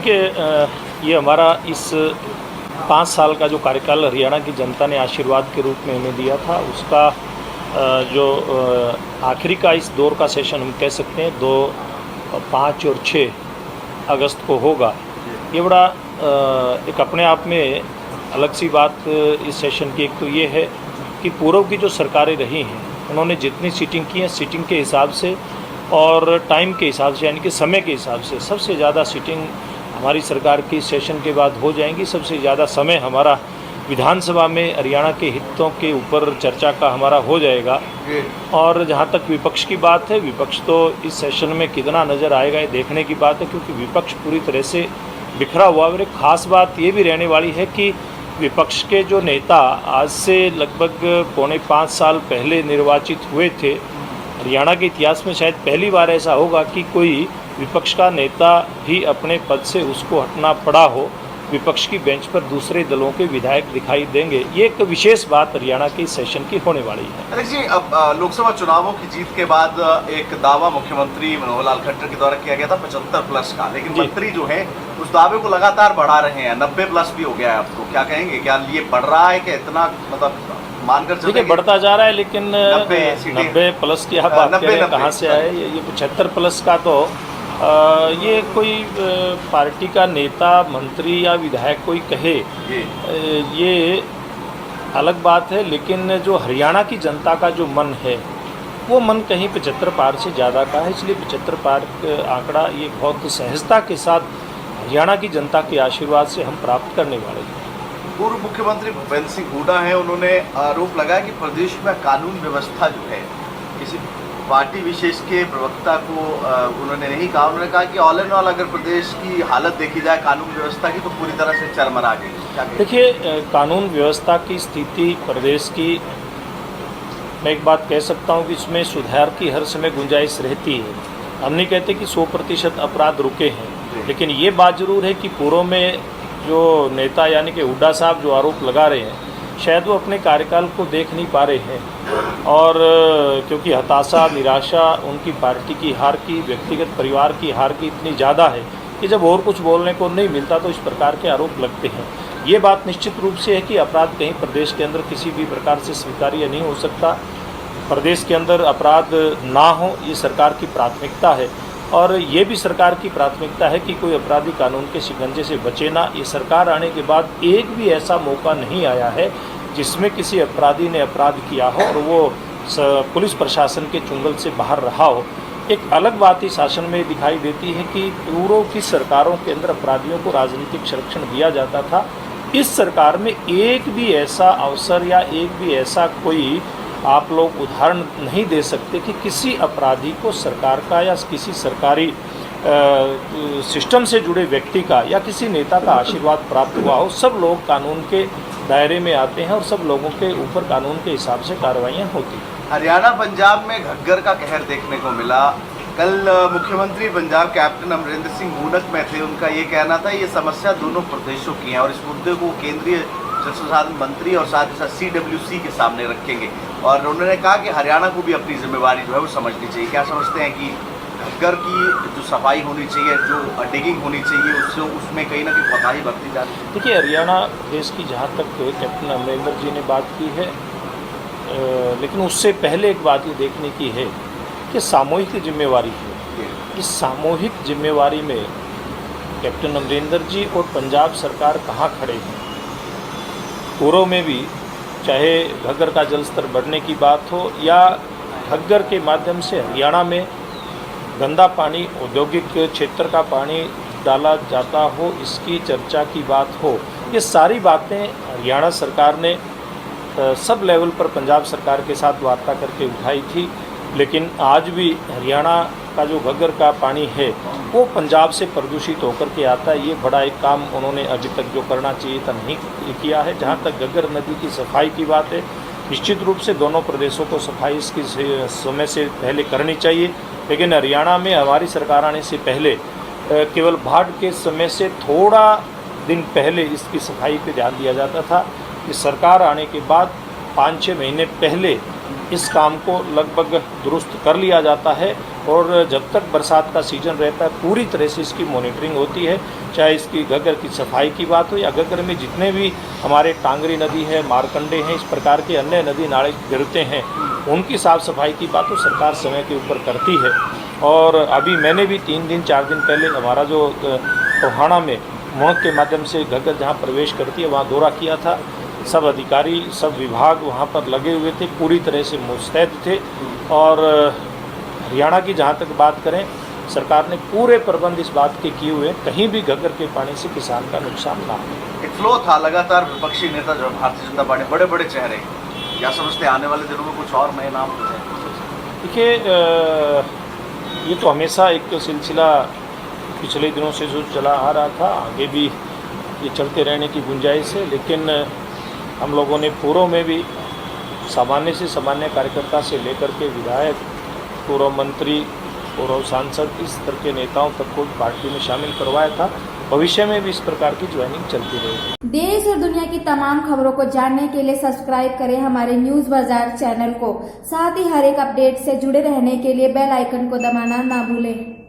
देखिए, ये हमारा इस 5 साल का जो कार्यकाल हरियाणा की जनता ने आशीर्वाद के रूप में हमें दिया था, उसका जो आखिरी का इस दौर का सेशन हम कह सकते हैं 2, 5 और 6 अगस्त को होगा। ये बड़ा एक अपने आप में अलग सी बात इस सेशन की। एक तो ये है कि पूर्व की जो सरकारें रही हैं, उन्होंने जितनी सीटिंग की हैं, सीटिंग के हिसाब से और टाइम के हिसाब से, यानी कि समय के हिसाब से सबसे ज़्यादा सीटिंग हमारी सरकार की सेशन के बाद हो जाएंगी। सबसे ज़्यादा समय हमारा विधानसभा में हरियाणा के हितों के ऊपर चर्चा का हमारा हो जाएगा। और जहाँ तक विपक्ष की बात है, विपक्ष तो इस सेशन में कितना नज़र आएगा ये देखने की बात है, क्योंकि विपक्ष पूरी तरह से बिखरा हुआ। और एक ख़ास बात ये भी रहने वाली है कि विपक्ष के जो नेता आज से लगभग 4.25 साल पहले निर्वाचित हुए थे, हरियाणा के इतिहास में शायद पहली बार ऐसा होगा कि कोई विपक्ष का नेता भी अपने पद से उसको हटना पड़ा हो। विपक्ष की बेंच पर दूसरे दलों के विधायक दिखाई देंगे। ये एक विशेष बात हरियाणा के सेशन की होने वाली है। अरे जी, अब लोकसभा चुनावों की जीत के बाद एक दावा मुख्यमंत्री मनोहर लाल खट्टर के द्वारा किया गया था 75+ का, लेकिन मंत्री जो है उस दावे को लगातार बढ़ा रहे हैं। 90+ भी हो गया है। आपको क्या कहेंगे, क्या ये बढ़ रहा है कि इतना, मतलब मानकर चलते? देखिए, बढ़ता जा रहा है, लेकिन 90+ की आप बात करें, कहाँ से आए ये 75+ का? तो ये कोई पार्टी का नेता, मंत्री या विधायक कोई कहे ये अलग बात है, लेकिन जो हरियाणा की जनता का जो मन है, वो मन कहीं 75 पार से ज़्यादा का है। इसलिए 75 पार आंकड़ा ये बहुत सहजता के साथ हरियाणा की जनता के आशीर्वाद से हम प्राप्त करने वाले हैं। पूर्व मुख्यमंत्री भूपेंद्र सिंह हुड्डा हैं, उन्होंने आरोप लगाया कि प्रदेश में कानून व्यवस्था जो है, किसी पार्टी विशेष के प्रवक्ता को उन्होंने नहीं कहा। उन्होंने कहा कि ऑल एंड ऑल अगर प्रदेश की हालत देखी जाए कानून व्यवस्था की, तो पूरी तरह से चरमरा गई। क्या देखिए, कानून व्यवस्था की स्थिति प्रदेश की, मैं एक बात कह सकता हूँ कि इसमें सुधार की हर समय गुंजाइश रहती है। हम नहीं कहते कि 100% अपराध रुके हैं, लेकिन ये बात ज़रूर है कि पूर्व में जो नेता यानी कि हुड्डा साहब जो आरोप लगा रहे हैं, शायद वो अपने कार्यकाल को देख नहीं पा रहे हैं। और क्योंकि हताशा, निराशा उनकी पार्टी की हार की, व्यक्तिगत परिवार की हार की इतनी ज़्यादा है कि जब और कुछ बोलने को नहीं मिलता तो इस प्रकार के आरोप लगते हैं। ये बात निश्चित रूप से है कि अपराध कहीं प्रदेश के अंदर किसी भी प्रकार से स्वीकार्य नहीं हो सकता। प्रदेश के अंदर अपराध ना हो, ये सरकार की प्राथमिकता है। और ये भी सरकार की प्राथमिकता है कि कोई अपराधी कानून के शिकंजे से बचे ना। ये सरकार आने के बाद एक भी ऐसा मौका नहीं आया है जिसमें किसी अपराधी ने अपराध किया हो और वो पुलिस प्रशासन के चुंगल से बाहर रहा हो। एक अलग बात ही शासन में दिखाई देती है कि पूर्व की सरकारों के अंदर अपराधियों को राजनीतिक संरक्षण दिया जाता था। इस सरकार में एक भी ऐसा अवसर या एक भी ऐसा कोई आप लोग उदाहरण नहीं दे सकते कि किसी अपराधी को सरकार का या किसी सरकारी सिस्टम से जुड़े व्यक्ति का या किसी नेता का आशीर्वाद प्राप्त हुआ हो। सब लोग कानून के दायरे में आते हैं और सब लोगों के ऊपर कानून के हिसाब से कार्रवाइयाँ होती हैं। हरियाणा पंजाब में घग्गर का कहर देखने को मिला। कल मुख्यमंत्री पंजाब कैप्टन अमरिंदर सिंह भूनक में थे। उनका ये कहना था ये समस्या दोनों प्रदेशों की है और इस मुद्दे को केंद्रीय जल संसाधन मंत्री और साथ ही साथ CWC के सामने रखेंगे। और उन्होंने कहा कि हरियाणा को भी अपनी जिम्मेवारी जो है वो समझनी चाहिए। क्या समझते हैं कि घग्गर की जो सफाई होनी चाहिए, जो डिगिंग होनी चाहिए, उसमें कहीं ना कहीं कोताही बरती जा रही है? देखिए, हरियाणा प्रदेश की जहाँ तक कैप्टन अमरिंदर जी ने बात की है, लेकिन उससे पहले एक बात ये देखने की है कि सामूहिक जिम्मेवारी है। इस सामूहिक जिम्मेवारी में कैप्टन अमरिंदर जी और पंजाब सरकार कहाँ खड़े हैं। पूर्व में भी चाहे घग्गर का जल स्तर बढ़ने की बात हो या घग्गर के माध्यम से हरियाणा में गंदा पानी, औद्योगिक क्षेत्र का पानी डाला जाता हो, इसकी चर्चा की बात हो, ये सारी बातें हरियाणा सरकार ने सब लेवल पर पंजाब सरकार के साथ वार्ता करके उठाई थी। लेकिन आज भी हरियाणा का जो घग्गर का पानी है वो पंजाब से प्रदूषित होकर के आता है। ये बड़ा एक काम उन्होंने अभी तक जो करना चाहिए था नहीं किया है। जहाँ तक घग्गर नदी की सफाई की बात है, निश्चित रूप से दोनों प्रदेशों को सफाई इसकी समय से पहले करनी चाहिए। लेकिन हरियाणा में हमारी सरकार आने से पहले केवल बाढ़ के समय से थोड़ा दिन पहले इसकी सफाई पे ध्यान दिया जाता था। इस सरकार आने के बाद 5-6 महीने पहले इस काम को लगभग दुरुस्त कर लिया जाता है और जब तक बरसात का सीज़न रहता है पूरी तरह से इसकी मॉनिटरिंग होती है। चाहे इसकी घग्गर की सफाई की बात हो या घग्गर में जितने भी हमारे टांगरी नदी है, मारकंडे हैं, इस प्रकार के अन्य नदी नाले गिरते हैं, उनकी साफ़ सफाई की बात तो सरकार समय के ऊपर करती है। और अभी मैंने भी 3 दिन 4 दिन पहले हमारा जो टोहाना में मुड़क के माध्यम से घग्गर जहाँ प्रवेश करती है वहाँ दौरा किया था। सब अधिकारी, सब विभाग वहाँ पर लगे हुए थे, पूरी तरह से मुस्तैद थे। और हरियाणा की जहाँ तक बात करें, सरकार ने पूरे प्रबंध इस बात के किए हुए, कहीं भी घग्गर के पानी से किसान का नुकसान ना हो। एक फ्लो था लगातार, विपक्षी नेता जो भारतीय जनता पार्टी, बड़े बड़े चेहरे, क्या समझते आने वाले दिनों में कुछ और नए नाम जो है? देखिए, ये तो हमेशा एक सिलसिला पिछले दिनों से जो चला आ रहा था, आगे भी ये चलते रहने की गुंजाइश है। लेकिन हम लोगों ने पूर्व में भी सामान्य से सामान्य कार्यकर्ता से लेकर के विधायक, पूर्व मंत्री, पूर्व सांसद, इस तरह के नेताओं तक को पार्टी में शामिल करवाया था। भविष्य में भी इस प्रकार की ज्वाइनिंग चलती रहेगी। देश और दुनिया की तमाम खबरों को जानने के लिए सब्सक्राइब करें हमारे न्यूज बाजार चैनल को। साथ ही हर एक अपडेट से जुड़े रहने के लिए बेल आइकन को दबाना ना भूलें।